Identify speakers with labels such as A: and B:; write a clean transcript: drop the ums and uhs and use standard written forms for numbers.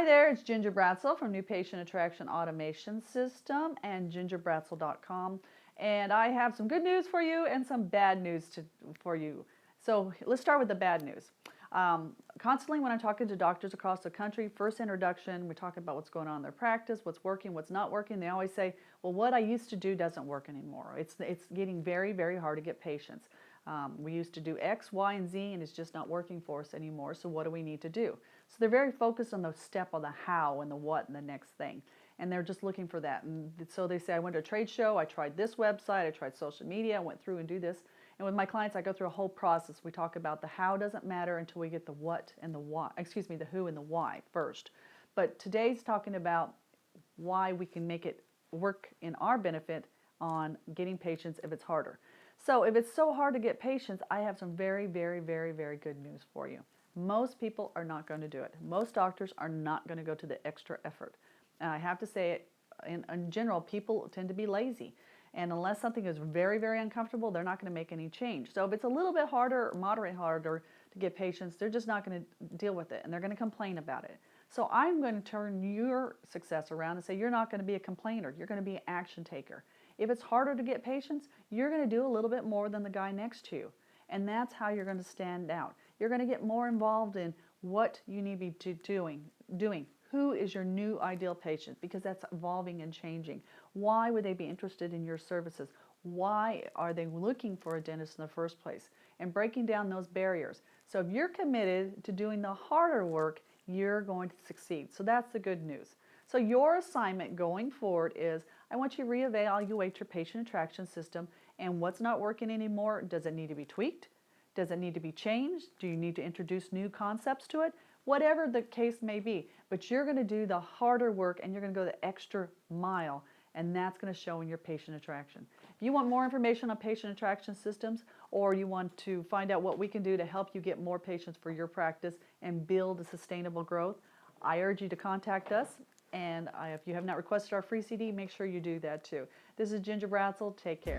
A: Hi there, it's Ginger Bratzel from New Patient Attraction Automation System and gingerbratzel.com. And I have some good news for you and some bad news for you. So let's start with the bad news. Constantly when I'm talking to doctors across the country, first introduction, we talk about what's going on in their practice, what's working, what's not working. They always say, well, what I used to do doesn't work anymore. It's getting very, very hard to get patients. We used to do X, Y, and Z, and it's just not working for us anymore. So what do we need to do? So they're very focused on the step of the how and the what and the next thing. And they're just looking for that. And so they say, I went to a trade show, I tried this website, I tried social media, I went through and do this. And with my clients, I go through a whole process. We talk about the how doesn't matter until we get the what and the why, the who and the why first. But today's talking about why we can make it work in our benefit on getting patients if it's harder. So if it's so hard to get patients, I have some very, very, very, very good news for you. Most people are not going to do it. Most doctors are not going to go to the extra effort. And I have to say it, in general, people tend to be lazy. And unless something is very, very uncomfortable, they're not going to make any change. So if it's a little bit harder or moderate harder to get patients, they're just not going to deal with it and they're going to complain about it. So I'm going to turn your success around and say you're not going to be a complainer, you're going to be an action taker. If it's harder to get patients, you're going to do a little bit more than the guy next to you. And that's how you're going to stand out. You're going to get more involved in what you need to be doing. Who is your new ideal patient? Because that's evolving and changing. Why would they be interested in your services? Why are they looking for a dentist in the first place? And breaking down those barriers. So if you're committed to doing the harder work, you're going to succeed. So that's the good news. So your assignment going forward is I want you to reevaluate your patient attraction system and what's not working anymore. Does it need to be tweaked? Does it need to be changed? Do you need to introduce new concepts to it? Whatever the case may be, but you're going to do the harder work and you're going to go the extra mile, and that's going to show in your patient attraction. If you want more information on patient attraction systems, or you want to find out what we can do to help you get more patients for your practice and build a sustainable growth, I urge you to contact us. And if you have not requested our free CD, make sure you do that too. This is Ginger Bratzel. Take care.